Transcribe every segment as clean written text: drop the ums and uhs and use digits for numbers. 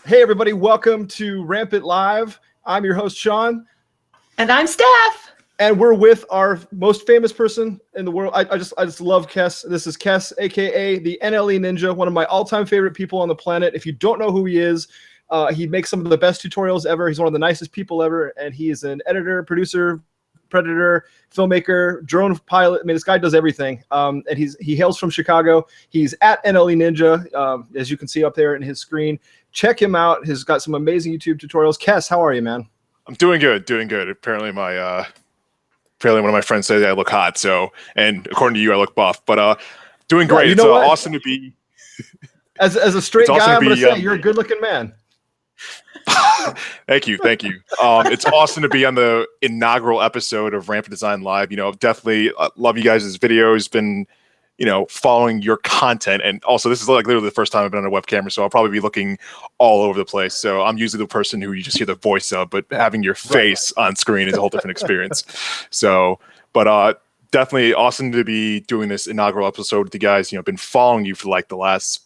Hey, everybody. Welcome to Rampant Live. I'm your host, Sean. And I'm Steph. And we're with our most famous person in the world. I just love Kes. This is Kes, a.k.a. the NLE Ninja, one of my all-time favorite people on the planet. If you don't know who he is, he makes some of the best tutorials ever. He's one of the nicest people ever. And he is an editor, producer, predator, filmmaker, drone pilot. I mean, this guy does everything. And he hails from Chicago. He's at NLE Ninja, as you can see up there in his screen. Check him out. He's got some amazing YouTube tutorials. Kes, how are you, man? I'm doing good. Apparently one of my friends said I look hot. So, and according to you, I look buff. But doing great. It's awesome to be. As a straight guy, I'm going to say you're a good-looking man. Thank you. It's awesome to be on the inaugural episode of Rampant Design Live. Definitely love you guys' videos. Been following your content, and also this is like literally the first time I've been on a webcam, so I'll probably be looking all over the place. So I'm usually the person who you just hear the voice of, but having your face on screen is a whole different experience. So, but definitely awesome to be doing this inaugural episode with you guys. Been following you for like the last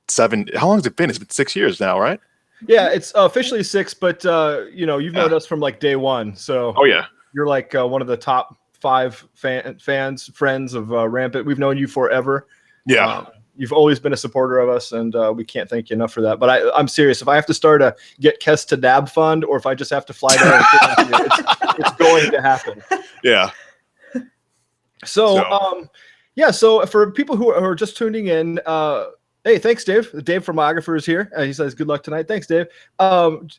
7. How long has it been? It's been 6 years now, right? Yeah, it's officially 6, but you've known us from like day one. So you're like one of the top 5 friends of Rampant. We've known you forever. Yeah. You've always been a supporter of us, and we can't thank you enough for that. But I'm serious. If I have to start a Get Kes to Dab fund, or if I just have to fly down and get with you, it's going to happen. Yeah. So for people who are just tuning in, hey, thanks, Dave. Dave from Photographer is here. He says, good luck tonight. Thanks, Dave.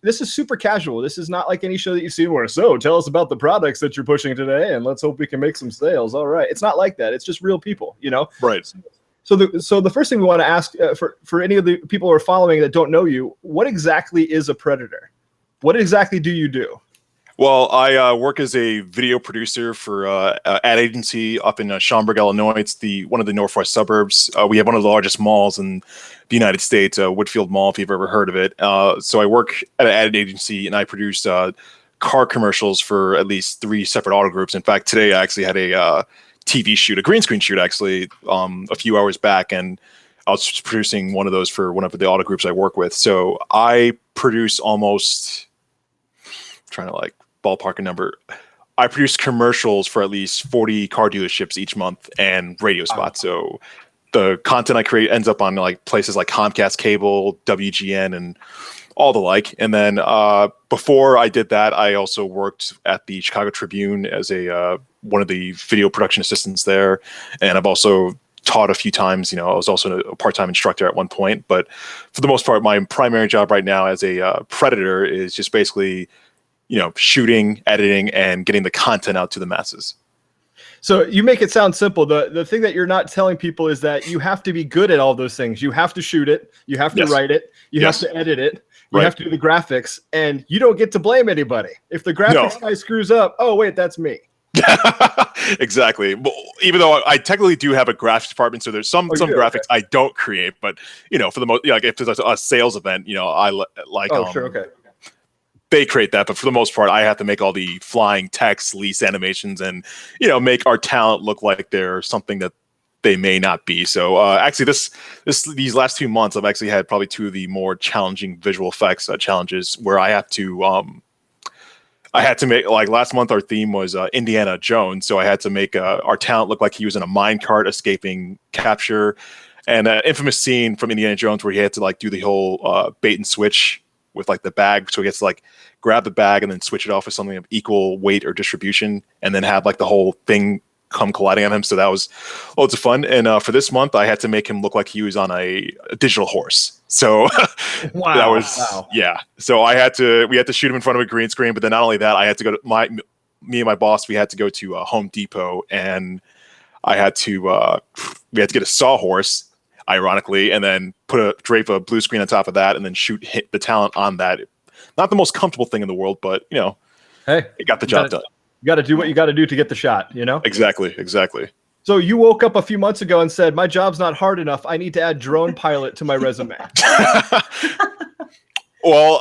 This is super casual. This is not like any show that you've seen where, so tell us about the products that you're pushing today, and let's hope we can make some sales. All right. It's not like that. It's just real people, Right. So the first thing we want to ask for any of the people who are following that don't know you, what exactly is a predator? What exactly do you do? Well, I work as a video producer for ad agency up in Schaumburg, Illinois. It's one of the northwest suburbs. We have one of the largest malls in the United States, Woodfield Mall, if you've ever heard of it. So I work at an ad agency, and I produce car commercials for at least 3 separate auto groups. In fact, today I actually had a TV shoot, a green screen shoot, actually, a few hours back, and I was producing one of those for one of the auto groups I work with. So I produce almost, trying to like ballpark a number, I produce commercials for at least 40 car dealerships each month and radio spots. So the content I create ends up on like places like Comcast Cable, WGN, and all the like. And then before I did that, I also worked at the Chicago Tribune as one of the video production assistants there. And I've also taught a few times. I was also a part-time instructor at one point. But for the most part, my primary job right now as a predator is just basically shooting, editing, and getting the content out to the masses. So you make it sound simple. The thing that you're not telling people is that you have to be good at all those things. You have to shoot it. You have to write it. You have to edit it. You have to do the graphics. And you don't get to blame anybody. If the graphics guy screws up, oh, wait, that's me. Exactly. Well, even though I technically do have a graphics department, so there's some graphics I don't create. But, for the most, like if there's a sales event, I like. Oh, sure. Okay. They create that, but for the most part, I have to make all the flying text, lease animations, and make our talent look like they're something that they may not be. So actually, these last 2 months, I've actually had probably 2 of the more challenging visual effects challenges where I had to make, like last month, our theme was Indiana Jones, so I had to make our talent look like he was in a minecart escaping capture, and an infamous scene from Indiana Jones where he had to like do the whole bait and switch with like the bag, so he gets to like grab the bag and then switch it off with something of equal weight or distribution, and then have like the whole thing come colliding on him. So that was loads of fun. And for this month, I had to make him look like he was on a digital horse. So that was So we had to shoot him in front of a green screen. But then not only that, I had to go to me and my boss. We had to go to Home Depot, and we had to get a sawhorse, ironically, and then drape a blue screen on top of that, and then hit the talent on that. Not the most comfortable thing in the world, but hey, it got the job done. You got to do what you got to do to get the shot. Exactly. So you woke up a few months ago and said, "My job's not hard enough. I need to add drone pilot to my resume." Well,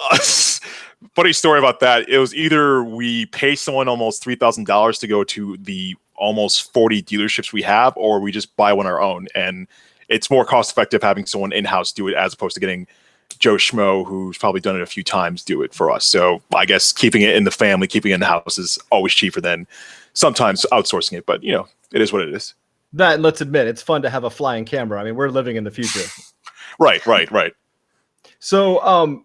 funny story about that. It was either we pay someone almost $3,000 to go to the almost 40 dealerships we have, or we just buy one our own. And it's more cost effective having someone in-house do it as opposed to getting Joe Schmo, who's probably done it a few times, do it for us. So I guess keeping it in the family, keeping it in the house is always cheaper than sometimes outsourcing it. But, it is what it is. That, let's admit, it's fun to have a flying camera. I mean, we're living in the future. Right. So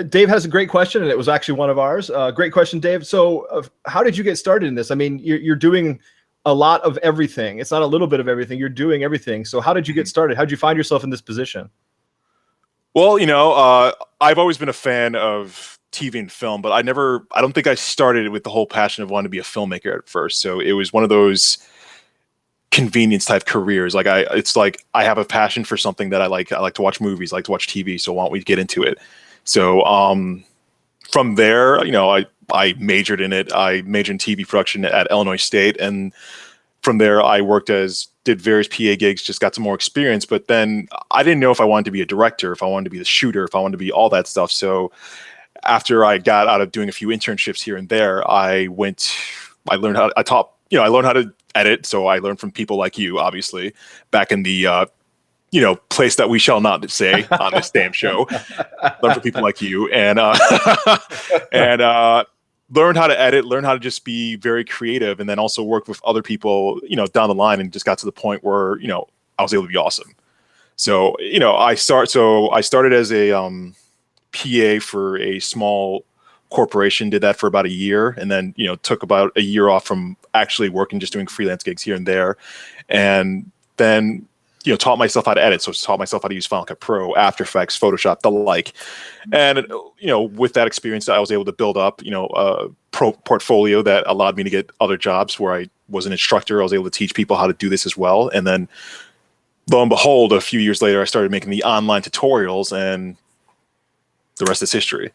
Dave has a great question, and it was actually one of ours. Great question, Dave. So how did you get started in this? I mean, you're doing a lot of everything. It's not a little bit of everything. You're doing everything. So how did you get started? How did you find yourself in this position? Well, I've always been a fan of TV and film, but I don't think I started with the whole passion of wanting to be a filmmaker at first. So it was one of those convenience type careers. It's like I have a passion for something that I like. I like to watch movies, I like to watch TV. So why don't we get into it? So from there, I majored in it. I majored in TV production at Illinois State, and from there I did various PA gigs, just got some more experience. But then I didn't know if I wanted to be a director, if I wanted to be the shooter, if I wanted to be all that stuff. So after I got out of doing a few internships here and there, I learned how to edit. So I learned from people like you, obviously, back in the place that we shall not say on this damn show. Learn from people like you, and learn how to edit, learn how to just be very creative, and then also work with other people, down the line, and just got to the point where, I was able to be awesome. So, I started as a PA for a small corporation, did that for about a year, and then, took about a year off from actually working, just doing freelance gigs here and there. And then, taught myself how to edit. So taught myself how to use Final Cut Pro, After Effects, Photoshop, the like. And, with that experience, I was able to build up, a portfolio that allowed me to get other jobs where I was an instructor. I was able to teach people how to do this as well. And then lo and behold, a few years later, I started making the online tutorials, and the rest is history.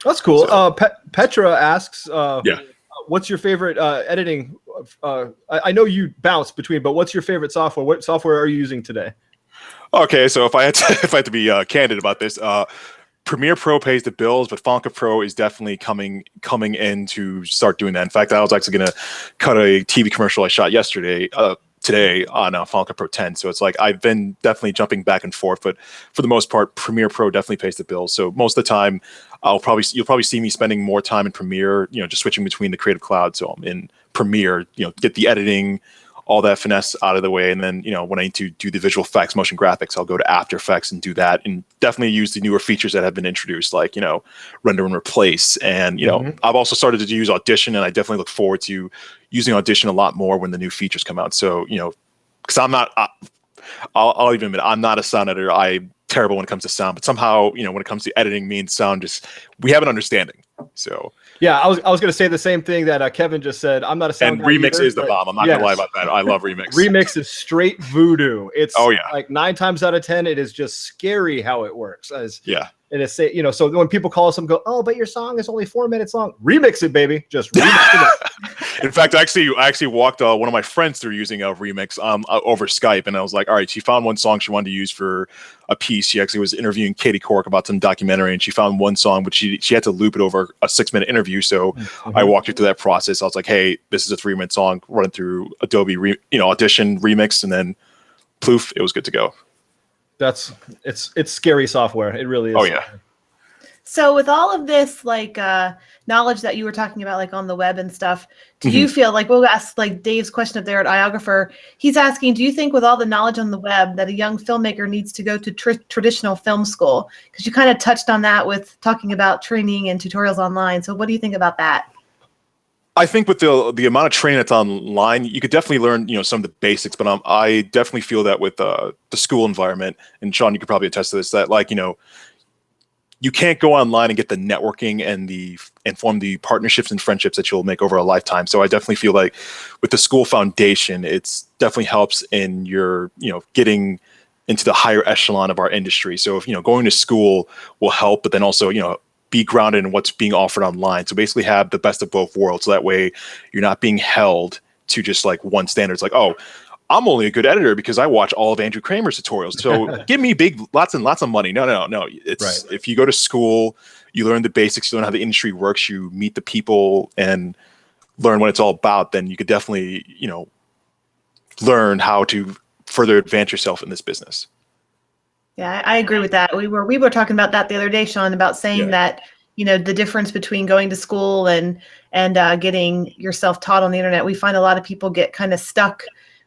That's cool. So, Petra asks, yeah. What's your favorite editing? I know you bounce between, but what's your favorite software? What software are you using today? Okay, so if I had to be candid about this, Premiere Pro pays the bills, but Final Cut Pro is definitely coming in to start doing that. In fact, I was actually going to cut a TV commercial I shot today on Final Cut Pro 10. So it's like I've been definitely jumping back and forth, but for the most part, Premiere Pro definitely pays the bills. So most of the time, you'll probably see me spending more time in Premiere, just switching between the Creative Cloud. So I'm in Premiere, get the editing, all that finesse out of the way. And then, when I need to do the visual effects, motion graphics, I'll go to After Effects and do that, and definitely use the newer features that have been introduced, like, render and replace. And, I've also started to use Audition, and I definitely look forward to using Audition a lot more when the new features come out. So, because I'll even admit, I'm not a sound editor. I'm terrible when it comes to sound, but somehow, when it comes to editing, me and sound, we have an understanding. So yeah, I was going to say the same thing that Kevin just said. I'm not a sound guy Remix either, is the bomb. I'm not going to lie about that. I love Remix. Remix is straight voodoo. It's oh, yeah. like 9 times out of 10, it is just scary how it works. Yeah. And it's, so when people call us and go, oh, but your song is only 4 minutes long. Remix it, baby. Just remix it up. In fact, I actually walked one of my friends through using a Remix over Skype, and I was like, all right, she found one song she wanted to use for a piece. She actually was interviewing Katie Cork about some documentary, and she found one song, but she had to loop it over a 6-minute interview. So I walked her through that process. I was like, hey, this is a 3-minute song, run it through Adobe Audition, Remix, and then ploof, it was good to go. It's scary software. It really is. Oh yeah. So with all of this, knowledge that you were talking about, on the web and stuff, do you feel like, we'll ask Dave's question up there at Iographer. He's asking, do you think with all the knowledge on the web that a young filmmaker needs to go to traditional film school? Because you kind of touched on that with talking about training and tutorials online. So what do you think about that? I think with the amount of training that's online, you could definitely learn, some of the basics. But I definitely feel that with the school environment, and Sean, you could probably attest to this, that you can't go online and get the networking and form the partnerships and friendships that you'll make over a lifetime. So I definitely feel like with the school foundation, it's definitely helps in your, getting into the higher echelon of our industry. So if, going to school will help, but then also, be grounded in what's being offered online. So basically have the best of both worlds. So that way you're not being held to just one standard. It's like, oh, I'm only a good editor because I watch all of Andrew Kramer's tutorials. So give me lots and lots of money. No. It's right. If you go to school, you learn the basics, you learn how the industry works, you meet the people and learn what it's all about, then you could definitely, learn how to further advance yourself in this business. Yeah, I agree with that. We were talking about that the other day, Sean, about saying that, the difference between going to school and getting yourself taught on the internet. We find a lot of people get kind of stuck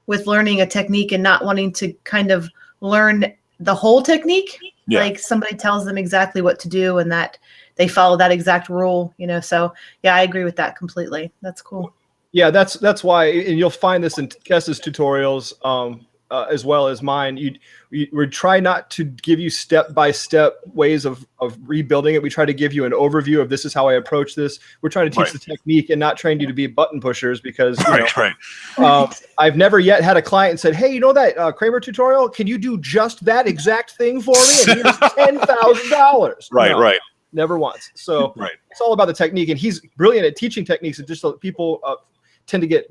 with learning a technique and not wanting to kind of learn the whole technique. Yeah. Like somebody tells them exactly what to do and that they follow that exact rule, So yeah, I agree with that completely. That's cool. Yeah, that's why, and you'll find this in Kess's tutorials, as well as mine. We try not to give you step-by-step ways of rebuilding it. We try to give you an overview of this is how I approach this. We're trying to teach the technique and not train you to be button pushers because I've never yet had a client and said, hey, you know that Kramer tutorial? Can you do just that exact thing for me? And here's $10,000. Right. Never once. So it's all about the technique, and he's brilliant at teaching techniques. And just so people tend to get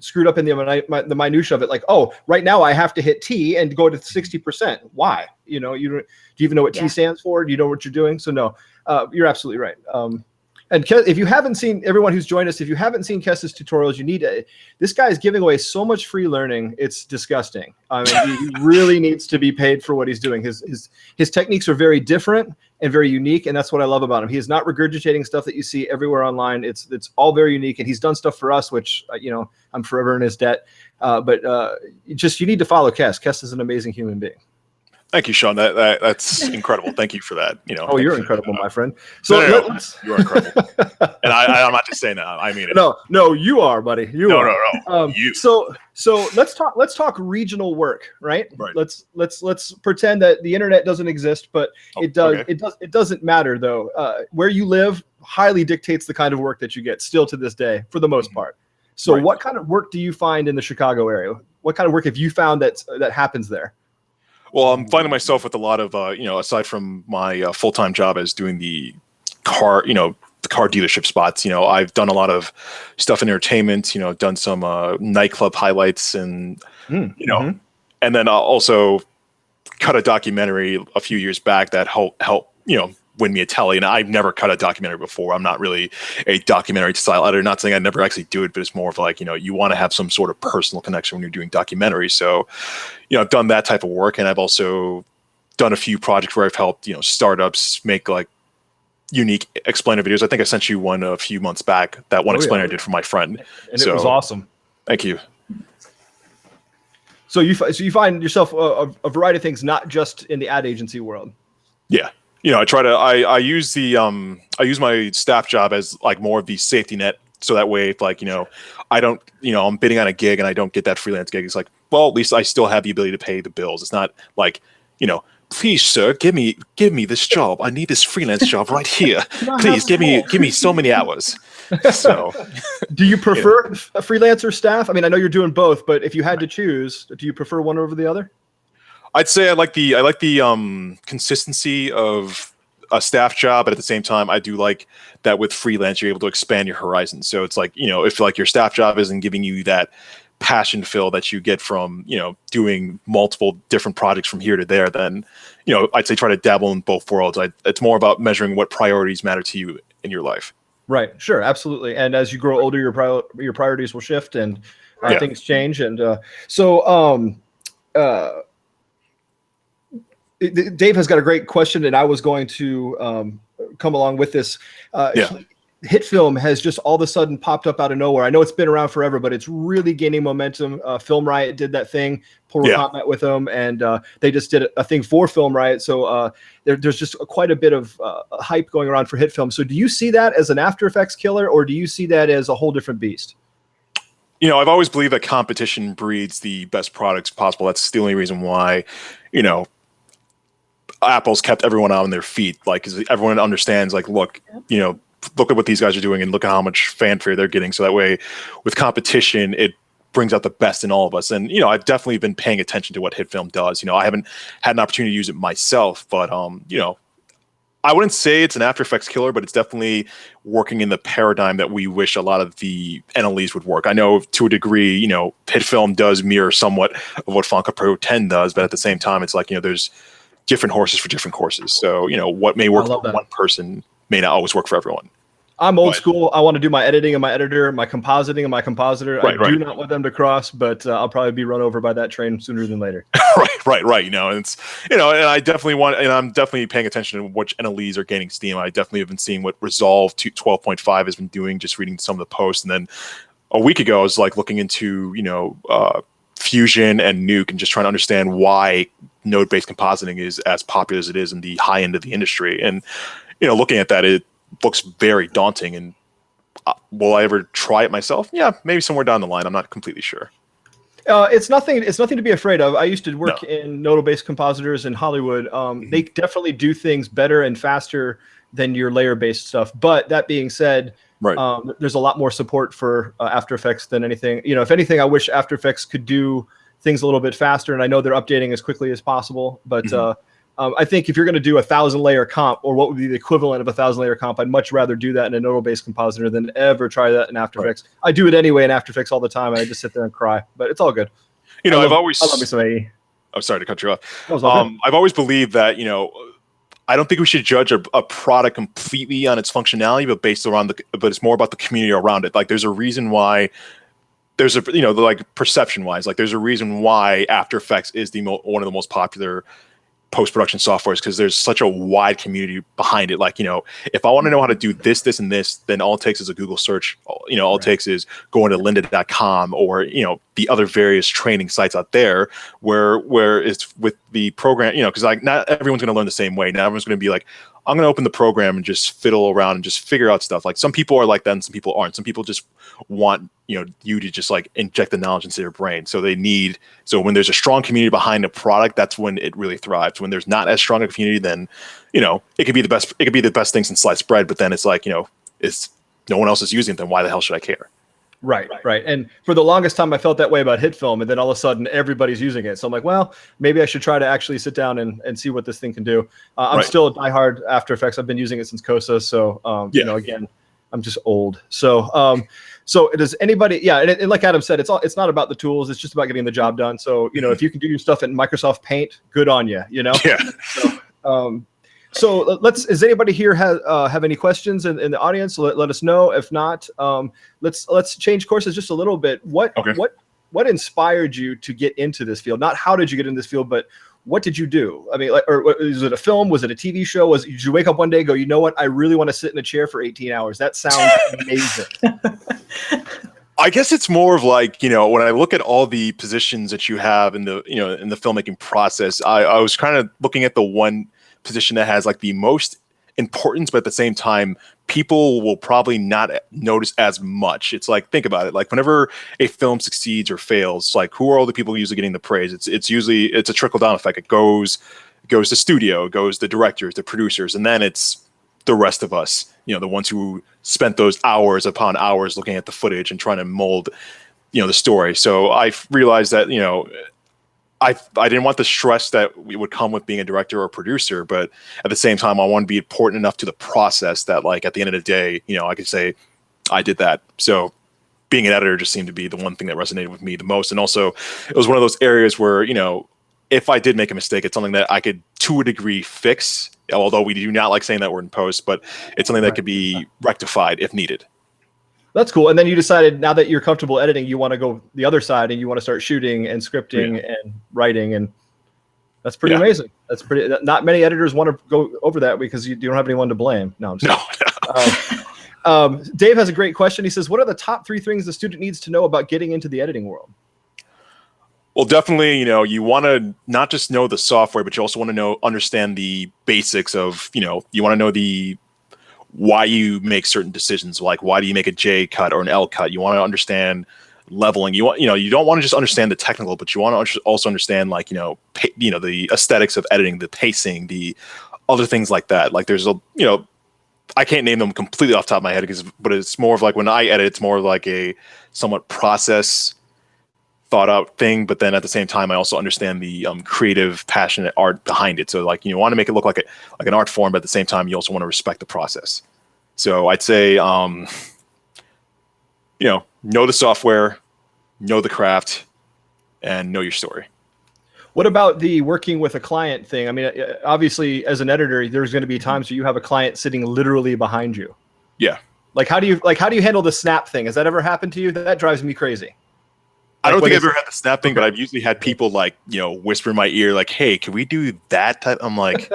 screwed up in the minutia of it. Like, oh, right now I have to hit T and go to 60%. Why? Do you even know what T stands for? Do you know what you're doing? So no, you're absolutely right. And if you haven't seen, everyone who's joined us, if you haven't seen Kess's tutorials, you need to. This guy is giving away so much free learning. It's disgusting. I mean, he really needs to be paid for what he's doing. His techniques are very different and very unique, and that's what I love about him. He is not regurgitating stuff that you see everywhere online. It's all very unique, and he's done stuff for us, which I'm forever in his debt. But you need to follow Kess. Kess is an amazing human being. Thank you, Sean. That's incredible. Thank you for that. Oh, you're incredible, my friend. So you are incredible. And I'm not just saying that. I mean it. No, you are, buddy. You are. No. You. So let's talk regional work, right? Right. Let's pretend that the internet doesn't exist, but it does. Okay. It doesn't matter though. Where you live highly dictates the kind of work that you get still to this day, for the most part. So what kind of work do you find in the Chicago area? What kind of work have you found that happens there? Well, I'm finding myself with a lot of, aside from my full-time job as doing the car dealership spots, I've done a lot of stuff in entertainment, done some nightclub highlights and, and then also cut a documentary a few years back that helped, win me a telly. And I've never cut a documentary before. I'm not really a documentary style editor. Not saying I never actually do it, but it's more of like, you want to have some sort of personal connection when you're doing documentaries. So, I've done that type of work, and I've also done a few projects where I've helped, startups make like unique explainer videos. I think I sent you one a few months back, that one explainer I did for my friend. And it was awesome. Thank you. So you find yourself a variety of things, not just in the ad agency world. Yeah. I use I use my staff job as like more of the safety net. So that way, if like, I don't, I'm bidding on a gig and I don't get that freelance gig, it's like, well, at least I still have the ability to pay the bills. It's not like, please, sir, give me this job. I need this freelance job right here. Please give me so many hours. So do you prefer a freelancer staff? I mean, I know you're doing both, but if you had to choose, do you prefer one over the other? I'd say I like the consistency of a staff job, but at the same time, I do like that with freelance, you're able to expand your horizons. So it's like, if like your staff job isn't giving you that passion fill that you get from, doing multiple different projects from here to there, then, I'd say try to dabble in both worlds. It's more about measuring what priorities matter to you in your life. Right. Sure. Absolutely. And as you grow older, your priorities will shift and things change. And Dave has got a great question, and I was going to come along with this. Hit Film has just all of a sudden popped up out of nowhere. I know it's been around forever, but it's really gaining momentum. Film Riot did that thing. Paul Ricott met with them, and they just did a thing for Film Riot. So there's just quite a bit of hype going around for Hit Film. So do you see that as an After Effects killer, or do you see that as a whole different beast? I've always believed that competition breeds the best products possible. That's the only reason why, Apple's kept everyone on their feet. Like, 'cause everyone understands, like, look at what these guys are doing and look at how much fanfare they're getting. So that way, with competition, it brings out the best in all of us. And, I've definitely been paying attention to what Hit Film does. I haven't had an opportunity to use it myself, but, I wouldn't say it's an After Effects killer, but it's definitely working in the paradigm that we wish a lot of the NLEs would work. I know to a degree, Hit Film does mirror somewhat of what Final Pro 10 does, but at the same time, it's like, there's different horses for different courses. So, what may work for one person may not always work for everyone. I'm old Right. school. I want to do my editing and my editor, my compositing and my compositor. Right, I do right. not want them to cross, but I'll probably be run over by that train sooner than later. Right. You know, and it's, and I definitely want, and I'm definitely paying attention to which NLEs are gaining steam. I definitely have been seeing what Resolve 12.5 has been doing, just reading some of the posts. And then a week ago, I was like looking into, Fusion and Nuke and just trying to understand why node-based compositing is as popular as it is in the high end of the industry. And, looking at that, it looks very daunting. And will I ever try it myself? Yeah, maybe somewhere down the line. I'm not completely sure. It's nothing to be afraid of. I used to work in nodal-based compositors in Hollywood. They definitely do things better and faster than your layer-based stuff. But that being said, Right. there's a lot more support for After Effects than anything. If anything, I wish After Effects could do things a little bit faster. And I know they're updating as quickly as possible. But I think if you're going to do 1,000-layer comp, or what would be the equivalent of 1,000-layer comp, I'd much rather do that in a nodal-based compositor than ever try that in After Effects. I do it anyway in After Effects all the time, and I just sit there and cry. But it's all good. I love me some AE. I'm sorry to cut you off. That was all good. I've always believed that, I don't think we should judge a product completely on its functionality, but but it's more about the community around it. Like, there's a reason why there's perception wise, like there's a reason why After Effects is one of the most popular post-production softwares, because there's such a wide community behind it. Like, if I want to know how to do this, this, and this, then all it takes is a Google search. All it takes is going to lynda.com or, the other various training sites out there where it's with the program, because like not everyone's going to learn the same way. Not everyone's going to be like, I'm going to open the program and just fiddle around and just figure out stuff. Like, some people are like that and some people aren't. Some people just want, you to just like inject the knowledge into their brain. So when there's a strong community behind a product, that's when it really thrives. When there's not as strong a community, then, it could be the best thing since sliced bread, but then it's like, it's no one else is using it, then why the hell should I care? Right. And for the longest time, I felt that way about HitFilm, and then all of a sudden, everybody's using it. So I'm like, well, maybe I should try to actually sit down and see what this thing can do. I'm still a diehard After Effects. I've been using it since Kosa, so again, I'm just old. So does anybody? And like Adam said, it's not about the tools. It's just about getting the job done. So if you can do your stuff in Microsoft Paint, good on you. Yeah. So does anybody here have any questions in the audience? Let us know. If not, let's change courses just a little bit. What inspired you to get into this field? Not how did you get in this field, but what did you do? I mean, was it a film? Was it a TV show? Did you wake up one day and go, you know what? I really want to sit in a chair for 18 hours. That sounds amazing. I guess it's more of like, when I look at all the positions that you have in the filmmaking process, I was kind of looking at the one position that has like the most importance, but at the same time, people will probably not notice as much. It's like, think about it. Like, whenever a film succeeds or fails, like, who are all the people usually getting the praise? It's usually a trickle down effect. It goes to studio, it goes to directors, the producers, and then it's the rest of us, the ones who spent those hours upon hours looking at the footage and trying to mold, the story. So I realized that, I didn't want the stress that would come with being a director or a producer, but at the same time, I want to be important enough to the process that, like, at the end of the day, I could say I did that. So being an editor just seemed to be the one thing that resonated with me the most. And also, it was one of those areas where, if I did make a mistake, it's something that I could, to a degree, fix. Although we do not like saying that word in post, but it's something that could be rectified if needed. That's cool. And then you decided, now that you're comfortable editing, you want to go the other side and you want to start shooting and scripting and writing. And that's pretty amazing. That's pretty, not many editors want to go over that because you don't have anyone to blame. No, I'm just Dave has a great question. He says, what are the top 3 things the student needs to know about getting into the editing world? Well, definitely, you want to not just know the software, but you also want to understand the basics of, you want to know why you make certain decisions. Like, why do you make a J cut or an L cut? You want to understand leveling. You don't want to just understand the technical, but you want to also understand, like, the aesthetics of editing, the pacing, the other things like that. Like, there's I can't name them completely off the top of my head but it's more of like, when I edit, it's more of like a somewhat process thought out thing, but then at the same time, I also understand the creative, passionate art behind it. So, like, you want to make it look like an art form, but at the same time, you also want to respect the process. So I'd say, know the software, know the craft, and know your story. What about the working with a client thing? I mean, obviously, as an editor, there's going to be times where you have a client sitting literally behind you. Yeah. Like how do you handle the snap thing? Has that ever happened to you? That drives me crazy. I don't Like, think I've ever had the snap thing, Okay. but I've usually had people like, whisper in my ear, like, hey, can we do that type? I'm like,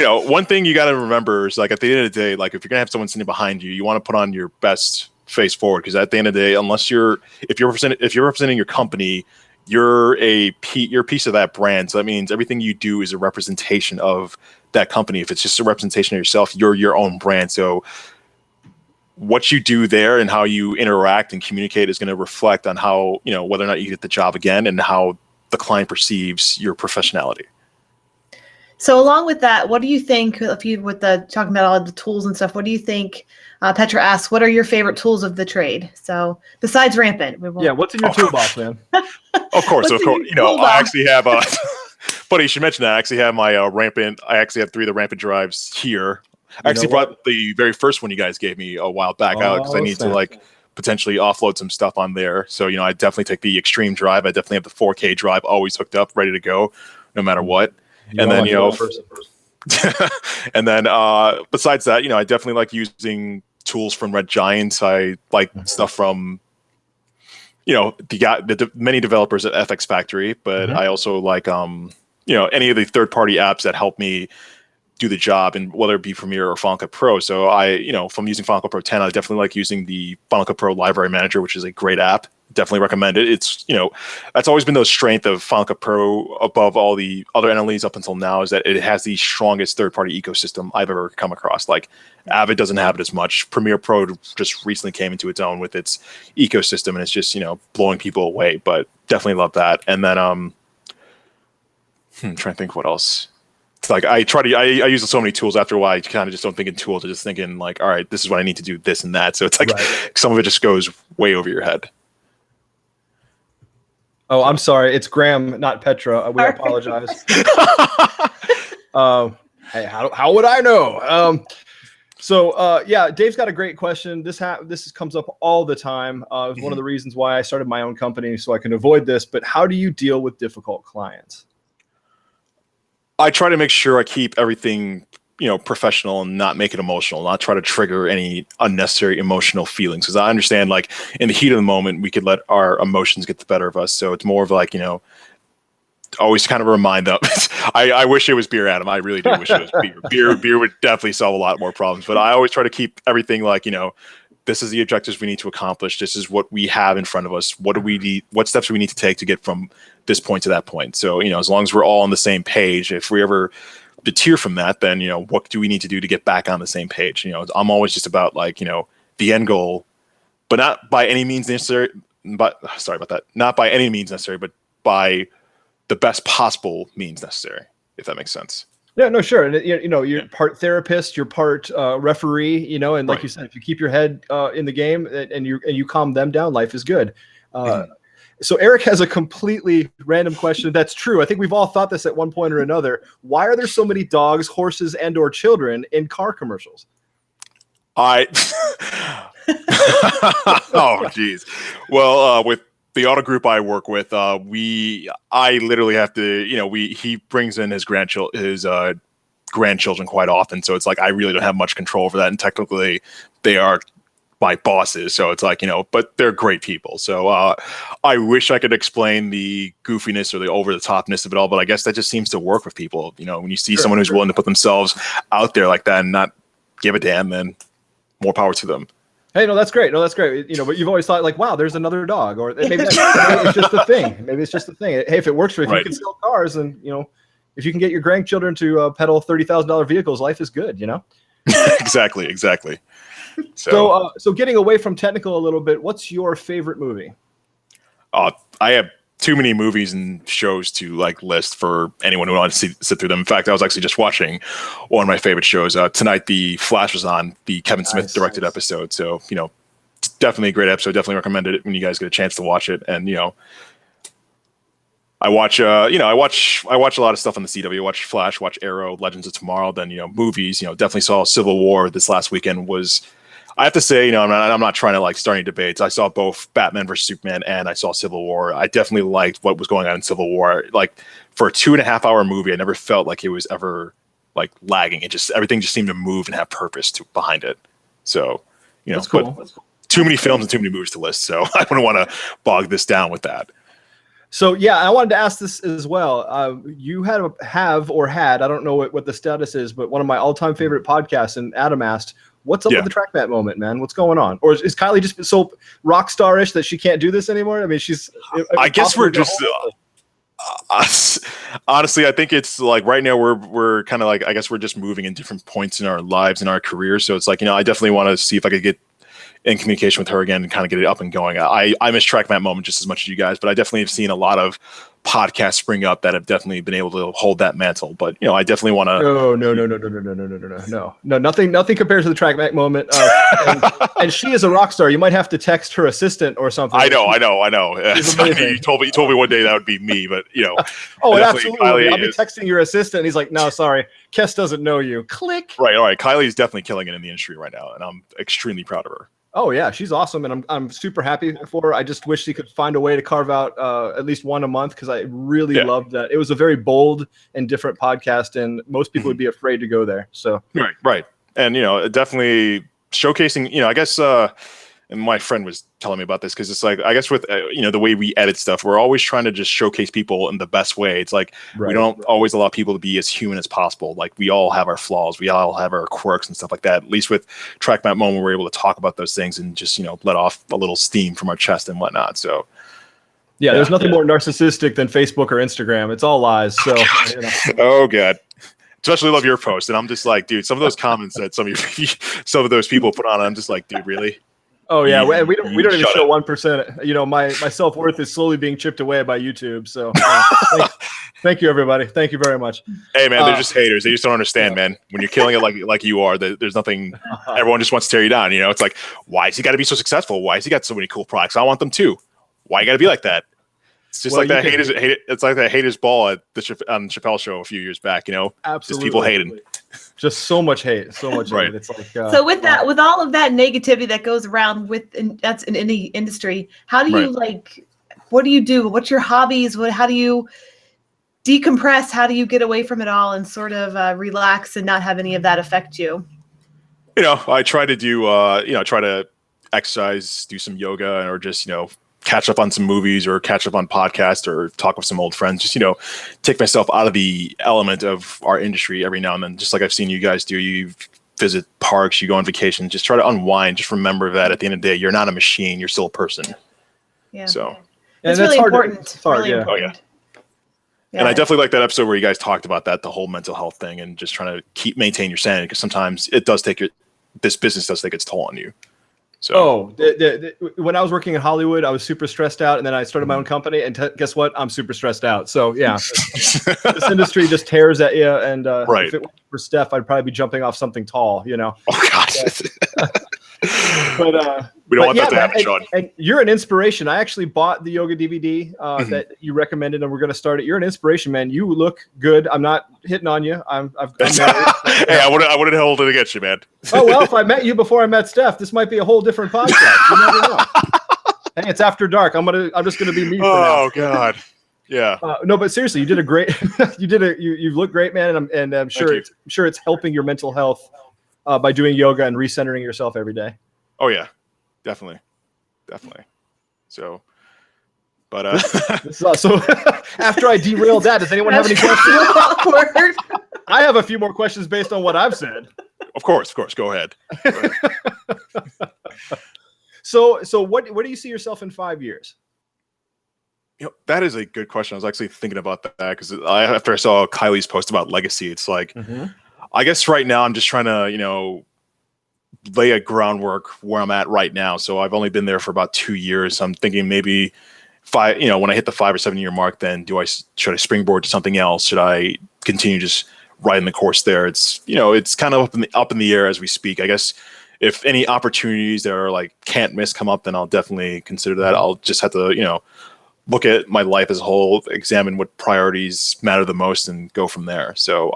one thing you got to remember is like at the end of the day, like if you're going to have someone sitting behind you, you want to put on your best face forward. Because at the end of the day, if you're representing your company, you're a piece of that brand. So that means everything you do is a representation of that company. If it's just a representation of yourself, you're your own brand. So what you do there and how you interact and communicate is going to reflect on how, whether or not you get the job again and how the client perceives your professionality. So along with that, what do you think, talking about all the tools and stuff, what do you think, Petra asks, what are your favorite tools of the trade? So besides Rampant. What's in your toolbox, man? Of course. I actually have, funny you should mention that. I actually have my Rampant, I actually have 3 of the Rampant drives here. I actually brought the very first one you guys gave me a while back out because I need to potentially offload some stuff on there. So, I definitely take the Extreme drive. I definitely have the 4K drive always hooked up, ready to go, no matter what. And then, and then besides that, I definitely like using tools from Red Giant. I like stuff from, the many developers at FX Factory, but I also like, any of the third-party apps that help me do the job, and whether it be Premiere or Final Cut Pro. So if I'm using Final Cut Pro 10, I definitely like using the Final Cut Pro Library Manager, which is a great app. Definitely recommend it. It's, that's always been the strength of Final Cut Pro above all the other NLEs up until now, is that it has the strongest third-party ecosystem I've ever come across. Like Avid doesn't have it as much. Premiere Pro just recently came into its own with its ecosystem, and it's just, blowing people away, but definitely love that. And then, I'm trying to think what else. It's like I use so many tools. After a while, I kind of just don't think in tools. I just thinking like, all right, this is what I need to do, this and that. So it's like some of it just goes way over your head. Oh, I'm sorry. It's Graham, not Petra. We apologize. Hey, how would I know? Dave's got a great question. This comes up all the time. It's one of the reasons why I started my own company, so I can avoid this. But how do you deal with difficult clients? I try to make sure I keep everything, professional and not make it emotional, not try to trigger any unnecessary emotional feelings. Because I understand, like, in the heat of the moment, we could let our emotions get the better of us. So it's more of like, always kind of remind them. I wish it was beer, Adam. I really do wish it was beer. Beer would definitely solve a lot more problems. But I always try to keep everything like, this is the objectives we need to accomplish. This is what we have in front of us. What steps do we need to take to get from this point to that point? So, as long as we're all on the same page, if we ever deter from that, then, what do we need to do to get back on the same page? I'm always just about like, the end goal, but not by any means necessary, but not by any means necessary, but by the best possible means necessary, if that makes sense. Yeah, no, sure. And you're part therapist, you're part referee, and like you said, if you keep your head in the game and you calm them down, life is good. So Eric has a completely random question. That's true. I think we've all thought this at one point or another. Why are there so many dogs, horses, and/or children in car commercials? Oh, geez. Well, with the auto group I work with, I literally have to, he brings in his grandchildren quite often. So it's like, I really don't have much control over that. And technically they are my bosses. So it's like, but they're great people. So I wish I could explain the goofiness or the over the topness of it all, but I guess that just seems to work with people. When you see someone who's willing to put themselves out there like that and not give a damn, then more power to them. Hey, no, that's great. But you've always thought like, wow, there's another dog, or maybe it's just a thing. Maybe it's just a thing. Hey, if it works for you, if you can sell cars, and if you can get your grandchildren to pedal $30,000 vehicles, life is good. Exactly. So getting away from technical a little bit, what's your favorite movie? I have too many movies and shows to like list for anyone who wants to sit through them. In fact, I was actually just watching one of my favorite shows tonight. The Flash was on, the Kevin Smith directed episode. So, it's definitely a great episode. Definitely recommend it when you guys get a chance to watch it. And, I watch a lot of stuff on the CW. I watch Flash, watch Arrow, Legends of Tomorrow, then, movies, definitely saw Civil War this last weekend. I have to say, I'm not trying to like start any debates. I saw both Batman versus Superman and I saw Civil War. I definitely liked what was going on in Civil War. Like for a 2.5 hour movie, I never felt like it was ever like lagging. Everything just seemed to move and have purpose behind it. So You know, That's cool. but too many films and too many movies to list, so I wouldn't want to bog this down with that. So yeah, I wanted to ask this as well. You had, I don't know what the status is, but one of my all-time favorite podcasts, and Adam asked, "What's up with the TrackMat moment, man? What's going on?" Or is Kylie just so rock starish that she can't do this anymore? I mean, I guess we're just. Honestly, I think it's like right now we're kind of like, I guess we're just moving in different points in our lives and our careers. So it's like, I definitely want to see if I could get in communication with her again and kind of get it up and going. I miss TrackMat moment just as much as you guys, but I definitely have seen a lot of podcasts spring up that have definitely been able to hold that mantle. But I definitely want to. No, nothing compares to the TrackMat moment. And she is a rock star. You might have to text her assistant or something. I know. You told me one day that would be me, but Oh, absolutely. I'll be texting your assistant. And he's like, "No, sorry, Kes doesn't know you." Click. Right. All right. Kylie is definitely killing it in the industry right now, and I'm extremely proud of her. Oh yeah, she's awesome, and I'm super happy for her. I just wish she could find a way to carve out at least one a month, because I really loved that. It was a very bold and different podcast, and most people would be afraid to go there. So right, and definitely showcasing. I guess, and my friend was telling me about this, because it's like, I guess with the way we edit stuff, we're always trying to just showcase people in the best way. It's like we don't always allow people to be as human as possible. Like, we all have our flaws, we all have our quirks and stuff like that. At least with TrackMat moment, we're able to talk about those things and just let off a little steam from our chest and whatnot. So there's nothing more narcissistic than Facebook or Instagram. It's all lies. So oh god. Especially love your post, and I'm just like, dude, some of those comments that some of those people put on, I'm just like, dude, really? Oh yeah, we don't even show 1%. My self-worth is slowly being chipped away by YouTube. So thank you, everybody. Thank you very much. Hey man, they're just haters. They just don't understand, man. When you're killing it like you are, there's nothing. Everyone just wants to tear you down. It's like, why has he got to be so successful? Why has he got so many cool products? I want them too. Why you got to be like that? It's just like that haters. It's like that haters ball on the Chappelle show a few years back. Absolutely. Just people hating. Just so much hate, so much hate. It's like so with that, with all of that negativity that goes around that's in any industry, how do you what do you do? What's your hobbies? How do you decompress? How do you get away from it all and sort of relax and not have any of that affect you? I try to do try to exercise, do some yoga, or just catch up on some movies or catch up on podcasts or talk with some old friends. Just, take myself out of the element of our industry every now and then. Just like I've seen you guys do. You visit parks, you go on vacation, just try to unwind. Just remember that at the end of the day, you're not a machine. You're still a person. Yeah. So it's really important. It's really important. Oh, yeah. And I definitely like that episode where you guys talked about that, the whole mental health thing, and just trying to maintain your sanity, because sometimes it does this business does take its toll on you. So, when I was working in Hollywood, I was super stressed out, and then I started my own company, and guess what? I'm super stressed out. So yeah, this industry just tears at you, and if it weren't for Steph, I'd probably be jumping off something tall, Oh gosh. But we don't want that to happen, Sean. And you're an inspiration. I actually bought the yoga DVD that you recommended, and we're going to start it. You're an inspiration, man. You look good. I'm not hitting on you. I'm married. Hey, I wouldn't hold it against you, man. Oh well, if I met you before I met Steph, this might be a whole different podcast. You never know. Hey, it's after dark. I'm just gonna be me for now. Oh God. Yeah. No, but seriously, you did a great. You look great, man, and I'm sure it's helping your mental health by doing yoga and recentering yourself every day. Oh yeah, definitely. So, but so after I derailed that, does anyone have any questions? I have a few more questions based on what I've said. Of course, go ahead. So what do you see yourself in 5 years? That is a good question. I was actually thinking about that, because after I saw Kylie's post about legacy, it's like, I guess right now I'm just trying to, lay a groundwork where I'm at right now. So I've only been there for about 2 years. So I'm thinking maybe when I hit the 5 or 7 year mark, then should I springboard to something else? Should I continue just riding the course there? It's, it's kind of up in the air as we speak. I guess if any opportunities that are like can't miss come up, then I'll definitely consider that. I'll just have to, look at my life as a whole, examine what priorities matter the most, and go from there. So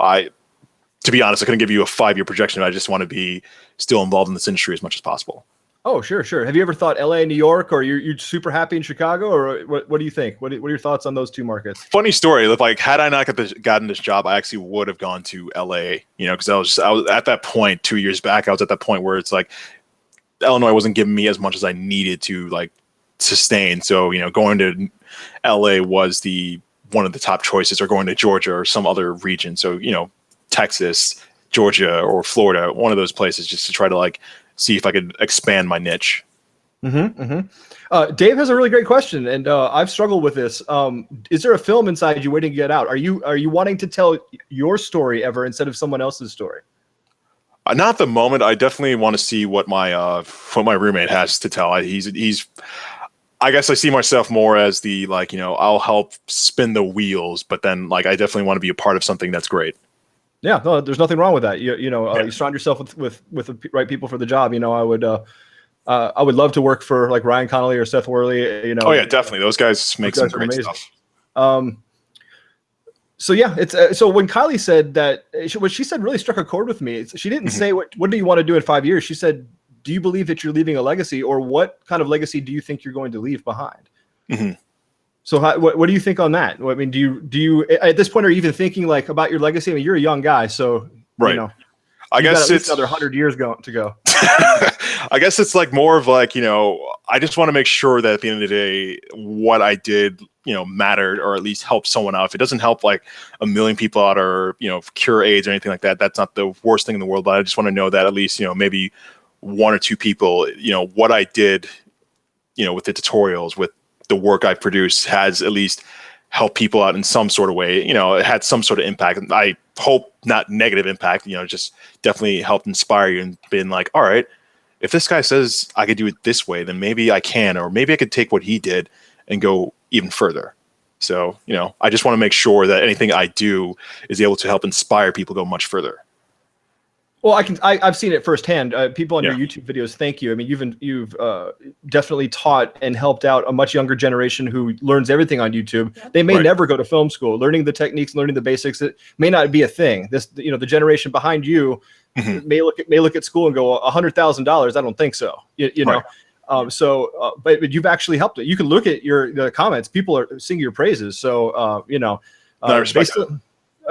to be honest, I couldn't give you a 5 year projection. I just want to be still involved in this industry as much as possible. Oh, sure. Have you ever thought LA, New York, or you're super happy in Chicago, or what do you think? What are your thoughts on those two markets? Funny story. Like, had I not gotten this job, I actually would have gone to LA, because I was at that point 2 years back. I was at that point where it's like, Illinois wasn't giving me as much as I needed to like sustain. So, going to LA was one of the top choices, or going to Georgia or some other region. So, Texas, Georgia, or Florida, one of those places, just to try to like see if I could expand my niche. Dave has a really great question, and I've struggled with this. Is there a film inside you waiting to get out? Are you wanting to tell your story ever instead of someone else's story? Not at the moment. I definitely want to see what my roommate has to tell. He's. I guess I see myself more as the like, I'll help spin the wheels, but then like I definitely want to be a part of something that's great. Yeah, no, there's nothing wrong with that. You surround yourself with the right people for the job. I would love to work for like Ryan Connolly or Seth Worley. Oh yeah, definitely. Those guys make some great stuff. So yeah, it's so when Kylie said that, what she said really struck a chord with me. She didn't say what do you want to do in 5 years. She said, do you believe that you're leaving a legacy, or what kind of legacy do you think you're going to leave behind? So what do you think on that? I mean, do you at this point are you even thinking like about your legacy? I mean, you're a young guy, so right. I guess it's another 100 years to go. I guess it's like more of like, I just want to make sure that at the end of the day, what I did, mattered, or at least helped someone out. If it doesn't help like a million people out, or, cure AIDS or anything like that, that's not the worst thing in the world. But I just want to know that at least, maybe one or two people, what I did, with the tutorials, with the work I produced, has at least helped people out in some sort of way. It had some sort of impact. I hope not negative impact, just definitely helped inspire you and been like, all right, if this guy says I could do it this way, then maybe I can, or maybe I could take what he did and go even further. So, I just want to make sure that anything I do is able to help inspire people go much further. Well, I've seen it firsthand. People on your YouTube videos, thank you. I mean, you've definitely taught and helped out a much younger generation who learns everything on YouTube. They may never go to film school. Learning the techniques, learning the basics, it may not be a thing. The generation behind you may look at school and go $100,000. I don't think so. But you've actually helped it. You can look at the comments. People are singing your praises. So I respect that.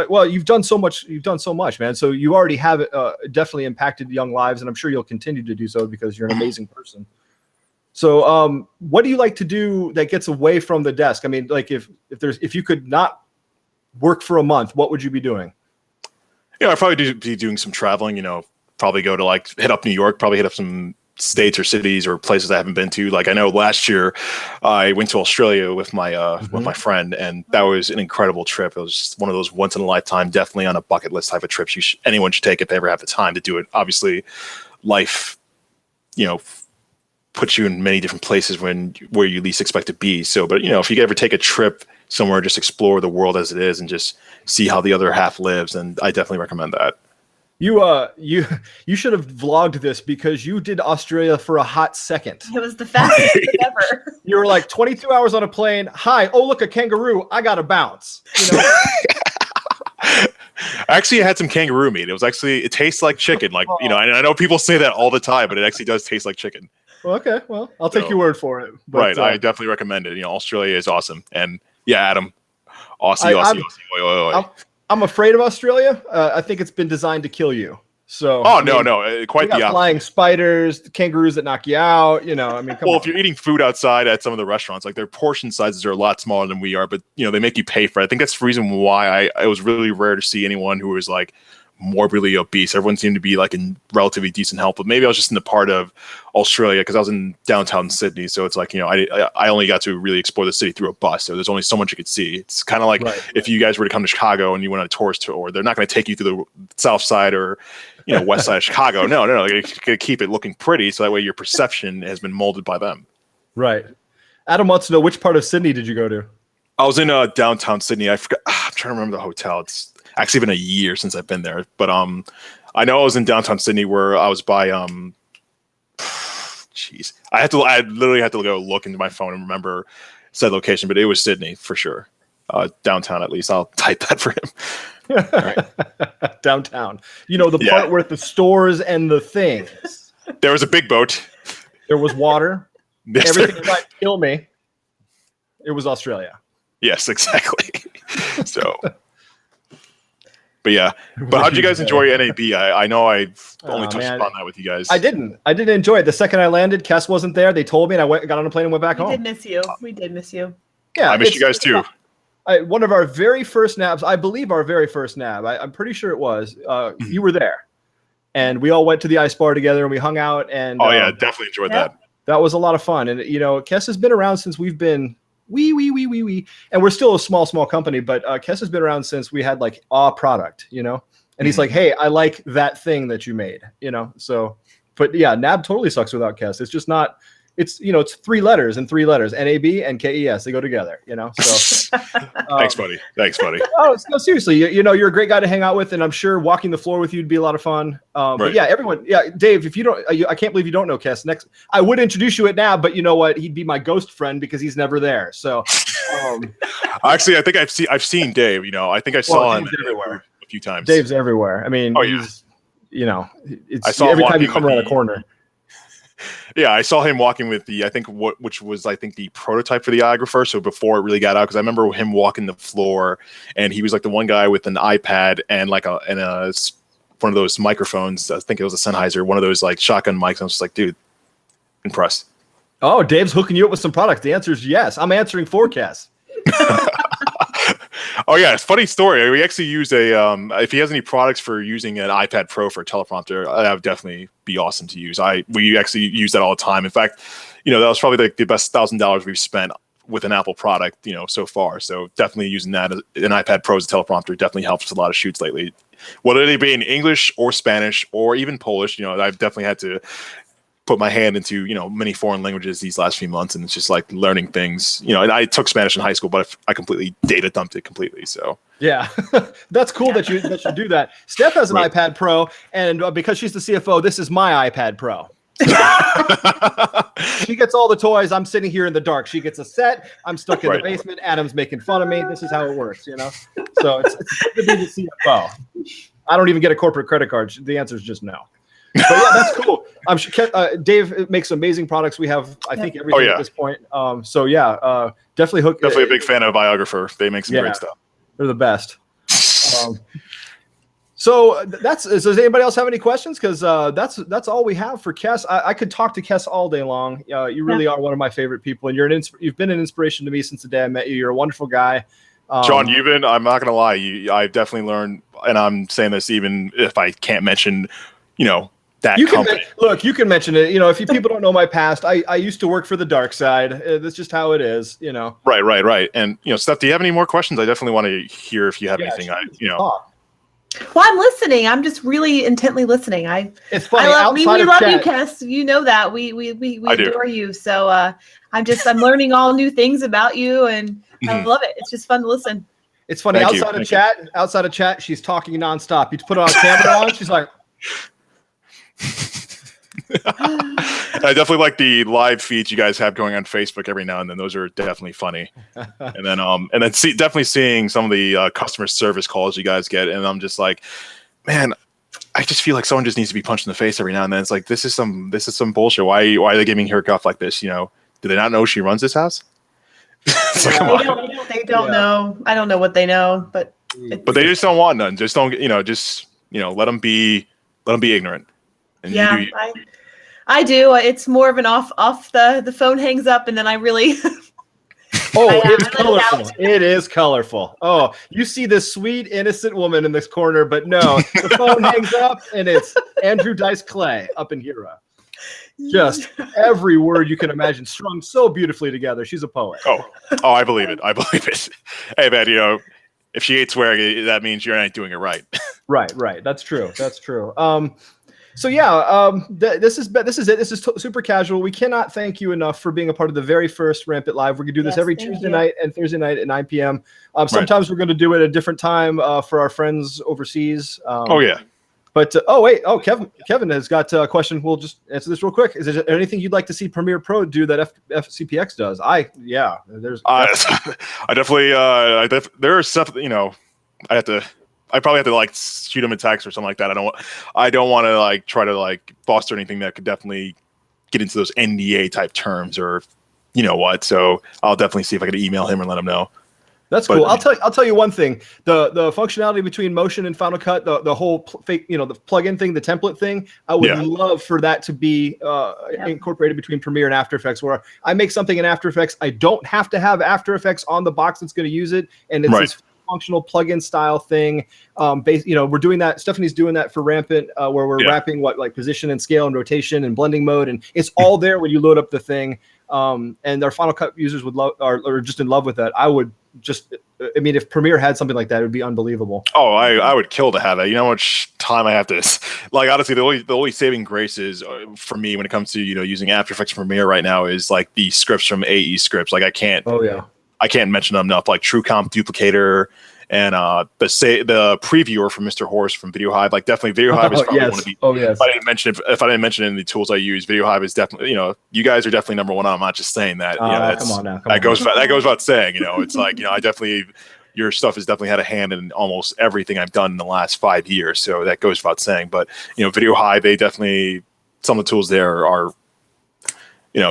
Well, you've done so much. You've done so much, man. So you already have definitely impacted young lives, and I'm sure you'll continue to do so because you're an amazing person. So, what do you like to do that gets away from the desk? I mean, like if you could not work for a month, what would you be doing? I'd probably be doing some traveling. Probably go to like hit up New York. Probably hit up some states or cities or places I haven't been to. Like I know last year I went to Australia with my friend, and that was an incredible trip. It was one of those once in a lifetime, definitely on a bucket list type of trips anyone should take if they ever have the time to do it. Obviously, life, puts you in many different places where you least expect to be. So, but if you could ever take a trip somewhere, just explore the world as it is and just see how the other half lives, and I definitely recommend that. You should have vlogged this because you did Australia for a hot second. It was the fastest thing ever. You were like 22 hours on a plane. Hi, oh look, a kangaroo. I gotta bounce. Actually, I had some kangaroo meat. It tastes like chicken. Like and I know people say that all the time, but it actually does taste like chicken. Well, okay, well, I'll take your word for it. But, right, I definitely recommend it. Australia is awesome, and yeah, Adam, Aussie. I'm afraid of Australia. I think it's been designed to kill you. So. Oh no, quite the opposite. Flying spiders, kangaroos that knock you out. Come on. If you're eating food outside at some of the restaurants, like their portion sizes are a lot smaller than we are, but they make you pay for it. I think that's the reason why it was really rare to see anyone who was like morbidly obese. Everyone seemed to be like in relatively decent health, but maybe I was just in the part of Australia because I was in downtown Sydney, so it's like I only got to really explore the city through a bus, so there's only so much you could see. It's kind of like if you guys were to come to Chicago and you went on a tourist tour, they're not going to take you through the south side or west side of Chicago. No, they're going to keep it looking pretty, so that way your perception has been molded by them. Right. Adam wants to know, which part of Sydney did you go to? I was in downtown Sydney. I forgot. I'm trying to remember the hotel. It's actually been a year since I've been there, but I know I was in downtown Sydney where I was by jeez, I literally had to go look into my phone and remember said location, but it was Sydney for sure. Downtown, at least. I'll type that for him. All right. Downtown. The part where the stores and the things. There was a big boat. There was water. Everything tried to kill me. It was Australia. Yes, exactly. So But yeah, but how'd you guys enjoy NAB? I know I've only touched man. upon that with you guys. I didn't enjoy it. The second I landed, Kess wasn't there. They told me, and got on a plane and went back home. We did miss you. We did miss you. Yeah, I missed you guys too. One of our very first nabs, I believe our very first nab, I'm pretty sure it was, you were there. And we all went to the ice bar together and we hung out. And oh yeah, definitely enjoyed that. That was a lot of fun. And, you know, Kess has been around since we've been and we're still a small company, but Kess has been around since we had like a product, you know, and he's like, hey, I like that thing that you made, you know? So, but yeah, NAB totally sucks without Kess. It's just not, it's, you know, it's 3 letters and 3 letters, NAB and KES, they go together, you know? So thanks buddy. Oh, no, seriously, you know, you're a great guy to hang out with, and I'm sure walking the floor with you would be a lot of fun. But yeah, everyone, Dave, if you don't, I can't believe you don't know Kess. Next, I would introduce you at NAB, but you know what? He'd be my ghost friend because he's never there. So, actually, I think I've seen Dave. You know, I think I saw him everywhere a few times. Dave's everywhere. I mean, he's, you know, it's I saw every time you come around the corner. Yeah, I saw him walking with which was the prototype for the iographer. So before it really got out, because I remember him walking the floor, and he was like the one guy with an iPad and like one of those microphones. I think it was a Sennheiser, one of those like shotgun mics. I was just like, dude, impressed. Oh, Dave's hooking you up with some products. The answer is yes. I'm answering forecasts. Oh yeah, it's a funny story. We actually use if he has any products for using an iPad Pro for a teleprompter, that would definitely be awesome to use. We actually use that all the time. In fact, you know, that was probably the best $1,000 we've spent with an Apple product, you know, so far. So definitely using that as an iPad Pro as a teleprompter definitely helps with a lot of shoots lately. Whether they be in English or Spanish or even Polish, you know, I've definitely had to put my hand into, you know, many foreign languages these last few months, and it's just like learning things, you know. And I took Spanish in high school, but I completely data dumped it completely. So yeah, that's cool that you do that. Steph has an iPad Pro, and because she's the CFO, this is my iPad Pro. She gets all the toys. I'm sitting here in the dark. She gets a set. I'm stuck in the basement. Adam's making fun of me. This is how it works, you know. So it's good to be the CFO. I don't even get a corporate credit card. The answer is just no. But yeah, that's cool. I'm sure Dave makes amazing products. We have, I think, everything at this point. So yeah, definitely hook. Definitely a big fan of Biographer. They make some great stuff. They're the best. So does anybody else have any questions? Because that's all we have for Kess. I could talk to Kess all day long. You really are one of my favorite people, and you've been an inspiration to me since the day I met you. You're a wonderful guy. John, I'm not going to lie. I've definitely learned, and I'm saying this even if I can't mention, you know, that you company. You can mention it. You know, if people don't know my past, I used to work for the dark side. That's just how it is, you know. Right. And, you know, Steph, do you have any more questions? I definitely want to hear if you have anything. Well, I'm listening. I'm just really intently listening. It's funny. We love you, Kess. You know that. We adore you. So I'm learning all new things about you, and I love it. It's just fun to listen. It's funny. Outside of chat, she's talking nonstop. You put her on camera on, she's like. I definitely like the live feeds you guys have going on Facebook every now and then. Those are definitely funny. And then definitely seeing some of the customer service calls you guys get, and I'm just like, man, I just feel like someone just needs to be punched in the face every now and then. It's like this is some bullshit. Why are they giving her guff like this? You know, do they not know she runs this house? They don't know. I don't know what they know, but they just don't want none. Just don't, let them be ignorant. And yeah, I do. It's more of an off the phone hangs up, and then I really. It's colorful. It is colorful. Oh, you see this sweet, innocent woman in this corner, but no, the phone hangs up, and it's Andrew Dice Clay up in Hira. Just every word you can imagine, strung so beautifully together. She's a poet. Oh, I believe it. Hey, man, you know, if she ain't swearing, that means you're not doing it right. Right. That's true. So yeah, this is it. This is super casual. We cannot thank you enough for being a part of the very first Rampant Live. We're gonna do this every Tuesday night and Thursday night at 9 p.m. Sometimes we're gonna do it at a different time for our friends overseas. But Kevin has got a question. We'll just answer this real quick. Is there anything you'd like to see Premiere Pro do that FCPX does? There's. I definitely. There are stuff. You know, I probably have to like shoot him a text or something like that. I don't want to like try to like foster anything that could definitely get into those NDA type terms or you know what. So I'll definitely see if I can email him and let him know. That's cool. I'll tell you one thing. The functionality between Motion and Final Cut, the whole fake, the plugin thing, the template thing, I would love for that to be incorporated between Premiere and After Effects, where I make something in After Effects, I don't have to have After Effects on the box that's going to use it, and it's this functional plugin style thing. We're doing that. Stephanie's doing that for Rampant, where we're wrapping like position and scale and rotation and blending mode, and it's all there when you load up the thing. And our Final Cut users would love, or just in love with that. I would if Premiere had something like that, it would be unbelievable. Oh, I would kill to have that. You know how much time I have to, like, honestly, the only saving grace is for me when it comes to, using After Effects Premiere right now is like the scripts from AE Scripts. Like I can't mention them enough, like True Comp Duplicator and the previewer from Mr. Horse from Video Hive. Like definitely Video Hive is probably one of the. Oh yes. If I didn't mention it in the tools I use, Video Hive is definitely. You guys are definitely number one. I'm not just saying that. Come on now. That goes without saying. It's like I definitely. Your stuff has definitely had a hand in almost everything I've done in the last 5 years. So that goes without saying. But Video Hive, they definitely some of the tools there are.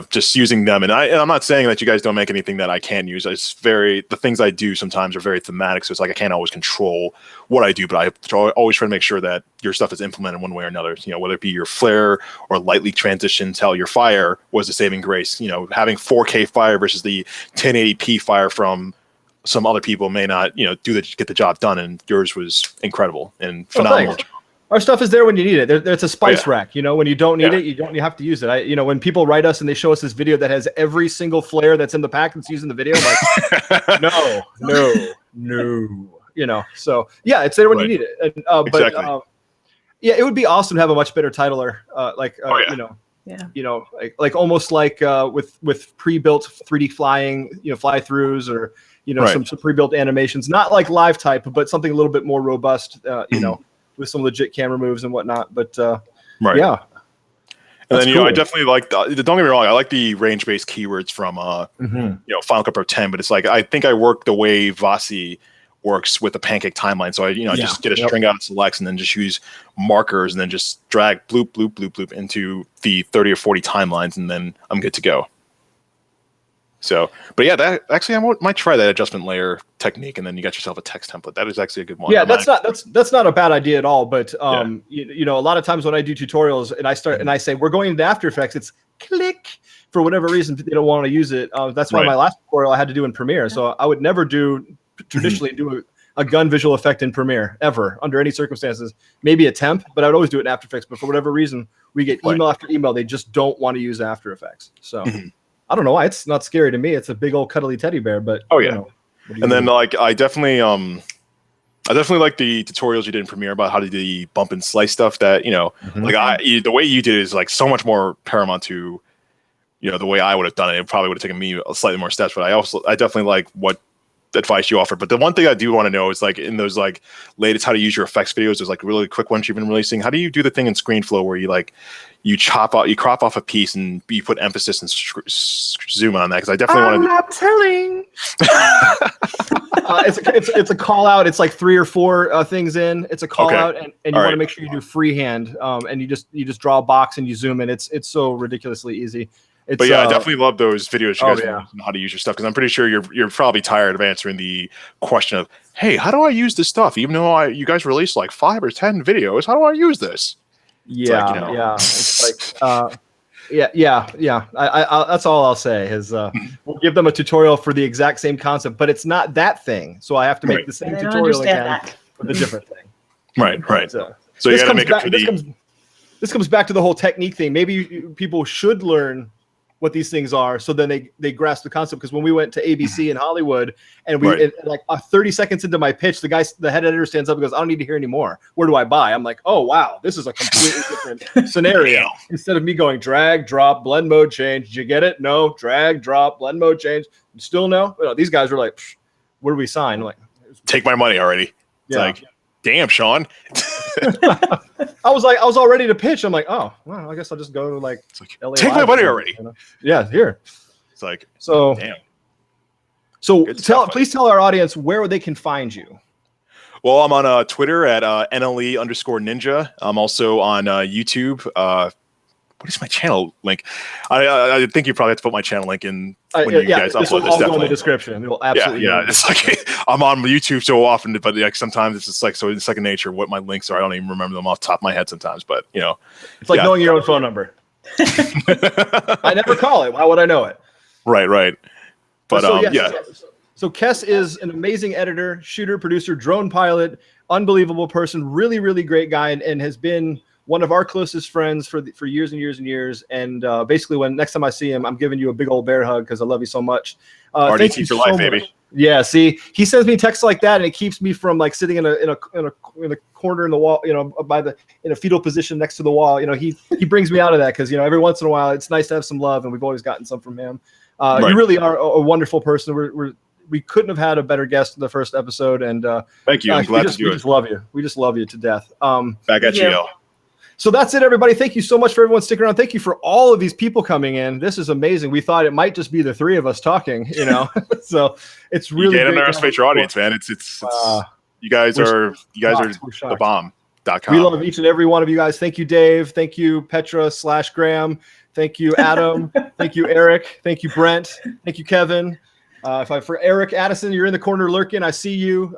Just using them. And I'm not saying that you guys don't make anything that I can use. The things I do sometimes are very thematic. So it's like I can't always control what I do, but I always try to make sure that your stuff is implemented one way or another. Whether it be your flare or lightly transition, tell your fire was the saving grace. Having 4K fire versus the 1080p fire from some other people may not, get the job done. And yours was incredible and phenomenal. Our stuff is there when you need it. It's a spice rack. When you don't need it, you have to use it. When people write us and they show us this video that has every single flare that's in the pack that's used in the video, I'm like, no. So it's there when you need it. And, exactly. It would be awesome to have a much better titler, like almost like with pre-built 3D flying, fly-throughs or some pre-built animations, not like live type, but something a little bit more robust. With some legit camera moves and whatnot, but yeah. And then cool. I definitely like. Don't get me wrong, I like the range-based keywords from Final Cut Pro 10, but it's like I think I work the way Vasi works with the pancake timeline. So I just get a string out of selects and then just use markers and then just drag bloop bloop bloop bloop into the 30 or 40 timelines, and then I'm good to go. So, but yeah, that actually I might try that adjustment layer technique, and then you got yourself a text template. That is actually a good one. Yeah, that's not a bad idea at all. But a lot of times when I do tutorials and I say we're going into After Effects, it's click for whatever reason they don't want to use it. That's why my last tutorial I had to do in Premiere. So I would never traditionally do a gun visual effect in Premiere ever under any circumstances. Maybe a temp, but I would always do it in After Effects. But for whatever reason, we get email after email. They just don't want to use After Effects. So. I don't know why. It's not scary to me. It's a big old cuddly teddy bear, but and then like I definitely like the tutorials you did in Premiere about how to do the bump and slice stuff that, the way you did it is like so much more paramount to, the way I would have done it. It probably would have taken me slightly more steps, but I definitely like what advice you offered. But the one thing I do want to know is like in those like latest how to use your effects videos, there's like really quick ones you've been releasing. How do you do the thing in ScreenFlow where you crop off a piece and you put emphasis and zoom on that? Because I definitely want to. I'm not telling. It's a call out. It's like 3 or 4 things in. It's a call out, and you want to make sure you do freehand. And you just draw a box and you zoom in. It's so ridiculously easy. I definitely love those videos. You guys know how to use your stuff, because I'm pretty sure you're probably tired of answering the question of, hey, how do I use this stuff? Even though you guys release like 5 or 10 videos, how do I use this? Yeah. It's like, that's all I'll say is we'll give them a tutorial for the exact same concept, but it's not that thing. So I have to make the same tutorial again for the different thing. Right. So you got to make it. This comes back to the whole technique thing. Maybe people should learn what these things are, so then they grasp the concept. Because when we went to ABC in Hollywood, and like 30 seconds into my pitch, the head editor stands up and goes, "I don't need to hear any more. Where do I buy?" I'm like, "Oh wow, this is a completely different scenario." Instead of me going drag, drop, blend mode change. Did you get it? No. Drag, drop, blend mode change. Still no. These guys were like, "Where do we sign?" I'm like, take my money already. It's like, damn, Sean. I was all ready to pitch. I'm like, oh, well, I guess I'll just go to like LA. Take my money already. Yeah, here. It's like, so damn. So please tell our audience where they can find you. Well, I'm on Twitter at NLE_ninja. I'm also on YouTube. what is my channel link? I think you probably have to put my channel link in when you guys this will upload this. all go in Definitely. the description. It will absolutely. Yeah. It's like I'm on YouTube so often, but like sometimes it's just like so in second nature what my links are. I don't even remember them off the top of my head sometimes. But it's like knowing your own phone number. I never call it. Why would I know it? Right. But So Kes is an amazing editor, shooter, producer, drone pilot, unbelievable person, really, really great guy, and has been one of our closest friends for years and years and years. And basically, when next time I see him, I'm giving you a big old bear hug because I love you so much. Thank you for so life, much. baby. Yeah, see, he sends me texts like that, and it keeps me from like sitting in a corner in the wall, in a fetal position next to the wall. He brings me out of that because every once in a while it's nice to have some love, and we've always gotten some from him. Right. You really are a wonderful person. We couldn't have had a better guest in the first episode, and thank you. I'm glad to do it. We just love you. We just love you to death. Back at you, Al. So that's it, everybody. Thank you so much for everyone sticking around. Thank you for all of these people coming in. This is amazing. We thought it might just be the three of us talking, so it's really you great. our space your audience, man. It's you guys are the bomb.com. We love each and every one of you guys. Thank you, Dave. Thank you, Petra/Graham. Thank you, Adam. Thank you, Eric. Thank you, Brent. Thank you, Kevin. For Eric Addison, you're in the corner lurking. I see you.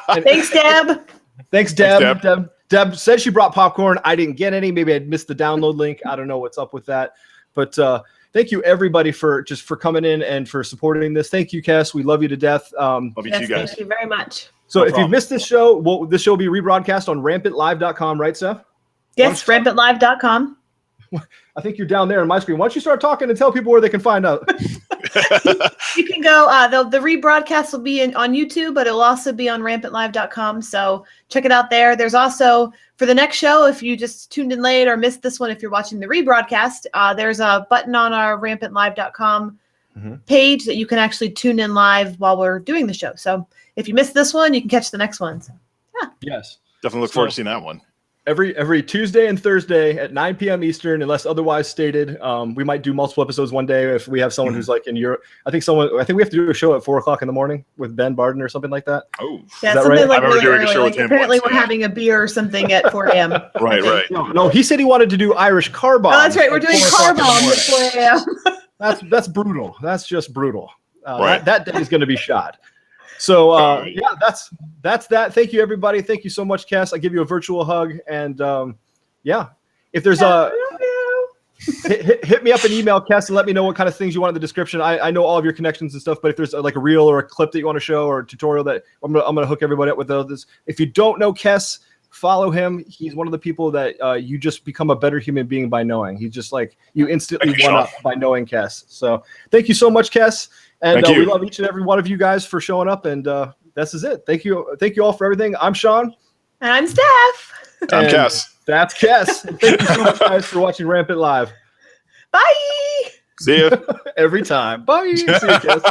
Thanks, Deb. Thanks, Deb. Deb said she brought popcorn. I didn't get any. Maybe I missed the download link. I don't know what's up with that. But thank you, everybody, for coming in and for supporting this. Thank you, Kes. We love you to death. Love you too, guys. Thank you very much. So if you've missed this show, this show will be rebroadcast on rampantlive.com, right, Seth? Yes, rampantlive.com. I think you're down there on my screen. Why don't you start talking and tell people where they can find out? You can go. The rebroadcast will be on YouTube, but it'll also be on rampantlive.com. So check it out there. There's also, for the next show, if you just tuned in late or missed this one, if you're watching the rebroadcast, there's a button on our rampantlive.com page that you can actually tune in live while we're doing the show. So if you missed this one, you can catch the next one. So, Yes. Definitely look forward to seeing that one. Every Tuesday and Thursday at 9 p.m. Eastern, unless otherwise stated. We might do multiple episodes one day if we have someone who's like in Europe. I think we have to do a show at 4:00 in the morning with Ben Barden or something like that. Oh, yeah, something right? like I remember doing a show with him. Apparently, once, we're having a beer or something at 4 a.m. Right. No, he said he wanted to do Irish car bomb. Oh, that's right. We're doing car bomb at 4 a.m. That's brutal. That's just brutal. Right. That day is going to be shot. So that's that. Thank you, everybody. Thank you so much, Kes. I give you a virtual hug, and if there's hit me up an email, Kes, and let me know what kind of things you want in the description. I know all of your connections and stuff, but if there's like a reel or a clip that you want to show or a tutorial, that I'm gonna hook everybody up with those. If you don't know Kes, follow him. He's one of the people that you just become a better human being by knowing. He's just like you instantly one up by knowing Kes. So thank you so much, Kes. And we love each and every one of you guys for showing up. And this is it. Thank you all for everything. I'm Sean. And I'm Steph. I'm Kes. That's Kes. Thank you so much, guys, for watching Rampant Live. Bye. See ya. Every time. Bye. See you, Kes.